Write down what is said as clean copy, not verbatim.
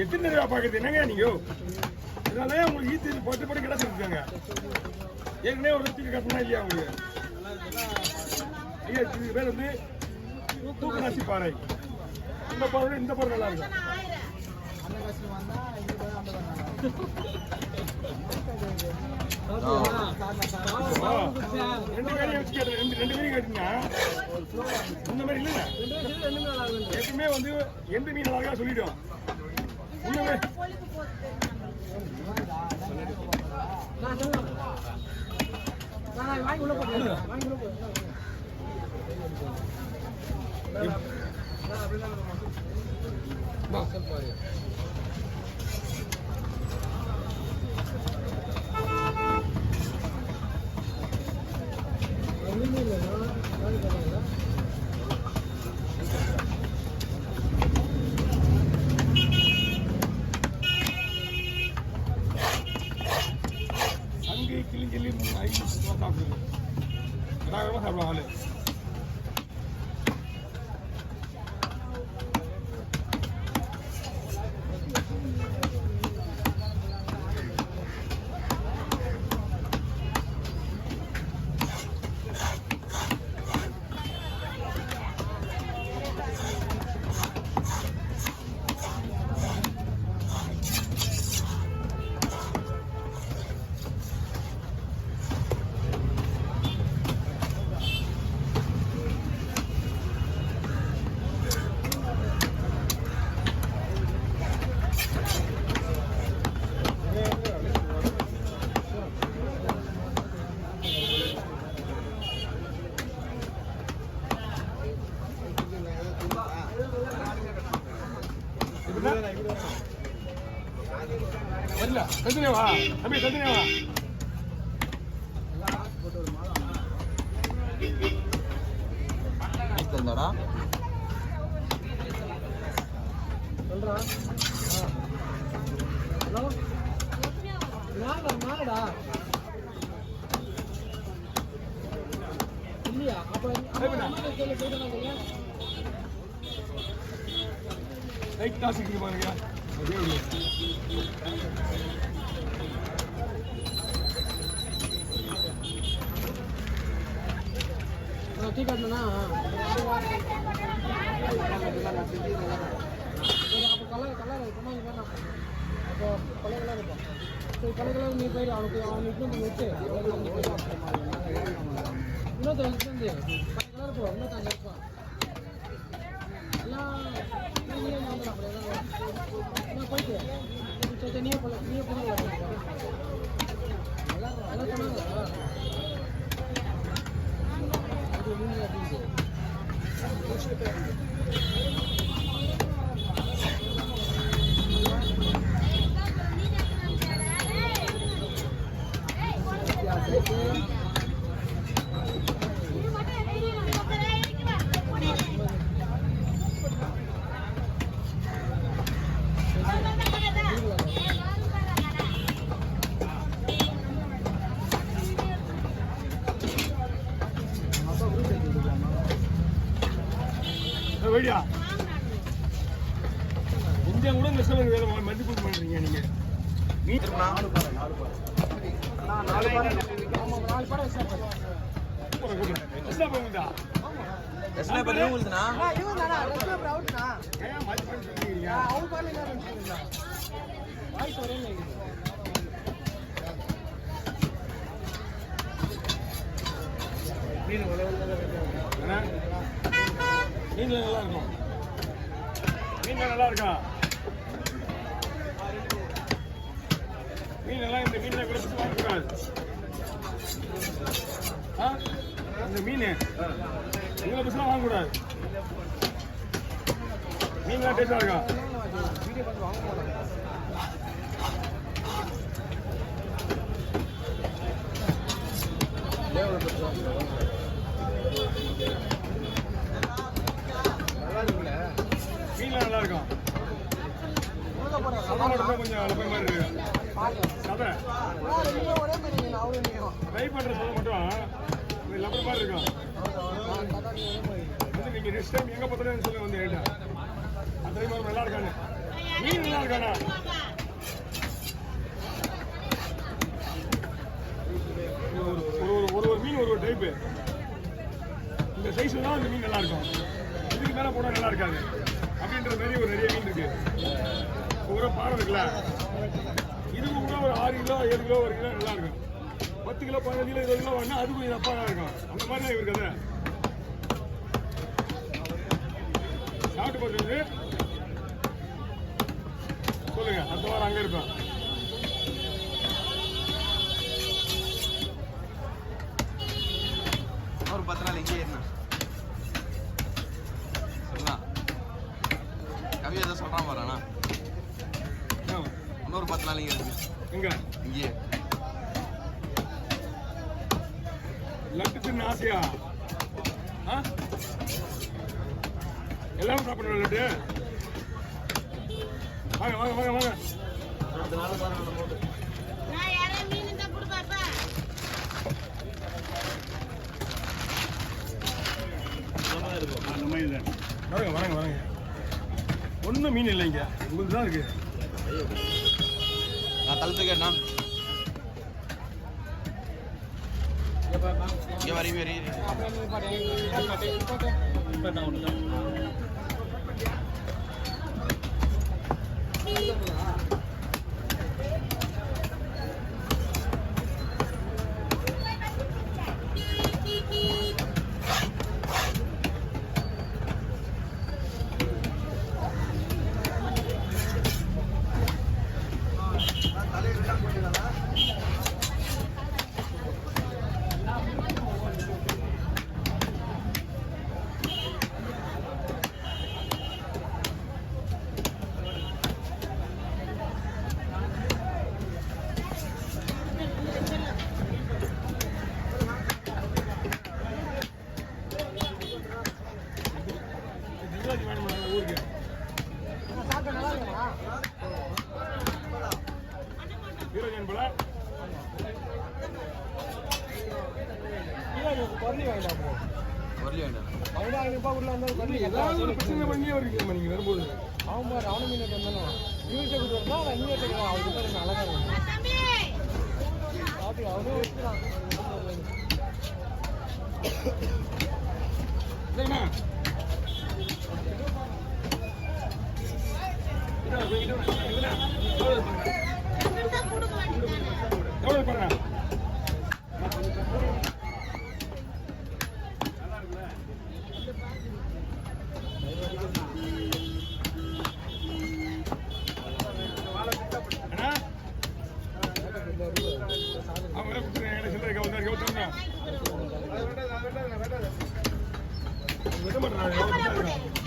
எத்தனை ரூபா பாக்குறது என்னங்க நீங்க இதனால உங்களுக்கு ஈத்து பட்டு பட்டு கிடைச்சிருக்காங்க ஏற்கனவே ஒரு தூக்கி கட்டணா இல்லையா உங்களுக்கு ஐயா இதுக்கு பேர் வந்து தூக்கராசி பாறை இந்த பாறை இந்த பாறை நல்லா இருக்கும் ரெண்டு பேரும் கேட்டீங்க இந்த மாதிரி இல்ல எப்பவுமே வந்து எந்த மீன் அழகா சொல்லிடும் அங்கே கிளி ஐந்து சாப்பிடுது சாப்பிடுவாங்க தந்தினேவா தம்பி தந்தினேவா தந்தாடா சொல்றா ஹலோ நாடா இல்லையா அப்ப லைட் காசுக்கு பாருங்க ठीक है ना कलर कलर அப்போ பழைய கலர் இருக்கும் சரி பழைய கலர் நீ போய் அவனுக்கு வச்சு இன்னொருத்த வந்து பழைய கலர் போ இன்னொருத்தாங்க இருப்பான் எல்லாம் போயிட்டு சரி நீயே பொண்ணு எல்லாம் சொன்னாங்க வெடியா இந்த கூட நெசவு வேற மதிப்பு பண்றீங்க நீங்க நீ 4 பாறை எஸ்னா போகுதா எஸ்னா பண்ணி உங்களுக்கு இவங்கடா எஸ்னா அவுட்னா ஏன் மதிப்பு பண்றீங்க அவுட் பாறை என்ன பண்றீங்க வாய்ஸ் ஒரே மாதிரி மீன் நல்லா இருக்கும் மீன் நல்லா இருக்கும் மீன் எல்லாம் இந்த மீனை கூட பிடிச்சி வாங்கக்கூடாது இந்த மீன் இவங்களை பிடிச்சலாம் வாங்கக்கூடாது மீன்லாம் டேஸ்டாக இருக்கும் வீடியோ பார்த்து வாங்க மாட்டாங்க மீன்லாம் நல்லா இருக்கும் சதை மட்டும் கொஞ்சம் அலப்பை மாதிரி இருக்கு சதை ஃப்ரை பண்ணுற சதை மட்டும் லப்பர் மாதிரி இருக்கும் நீங்க நெக்ஸ்ட் டைம் எங்க பார்த்தாலும் சொல்லுங்க வந்து ஏட்டா அதே மாதிரி நல்லா இருக்கானு மீன் நல்லா இருக்கானா ஒரு மீன் ஒரு டைப்பு இந்த சைஸ்ல தான் அந்த மீன் நல்லா இருக்கும் இதுக்கு மேல போனா நல்லா இருக்காது அப்படின்ற மாதிரி ஒரு நிறைய மீன் இருக்கு ஒரு பாறை இருக்குல்ல இதுக்கு கூட ஒரு 6 கிலோ 7 கிலோ 1 கிலோ நல்லா இருக்கும் 10 கிலோ 15 கிலோ 20 கிலோ வாங்கினா அது கொஞ்சம் தப்பா இருக்கும் அந்த மாதிரி தான் இருக்கு கதை சாப்பிட்டு பார்த்து சொல்லுங்க அடுத்த வாரம் அங்கே இருப்பேன் ஒரு 10 நாள் இங்கே இருந்தா சொல்லலாம் கவி எதை சொல்றான் பாருண்ணா இன்னொரு 10 நாள் இங்கே இருக்கு எங்க இங்கே லட்டு தின்னு ஆசையா எல்லாரும் சாப்பிடுற லட்டு வாங்க வாங்க வாங்க வாங்க வாங்க வாங்க வாங்க ஒன்றும் மீன் இல்லைங்க உங்களுக்கு தான் இருக்கு நான் தழுத்து கேட்டா இங்கே வரி வரி ஊருக்கு வீரஜன் போல பள்ளி வாங்கிட்டா வரலி வேண்டாம் 15,000 ரூபாய் உள்ள இருந்தாலும் பள்ளி ஏதாவது ஒரு பிரச்சனை பண்ணியே வரீங்க நீங்க வரும்போது அவன் பாரு அவனு மீன் வந்தாலும் இவர்கிட்ட கொடுத்து வரணும் அவன் இங்கே அவருக்கு பேர் அழகா இருக்கும் பாத்து அவனும் வச்சுக்கிறான் சரிம்மா எவ்வளவு பாருங்க அவங்க கொடுத்துருங்க சில்லறை விட மாட்டேன்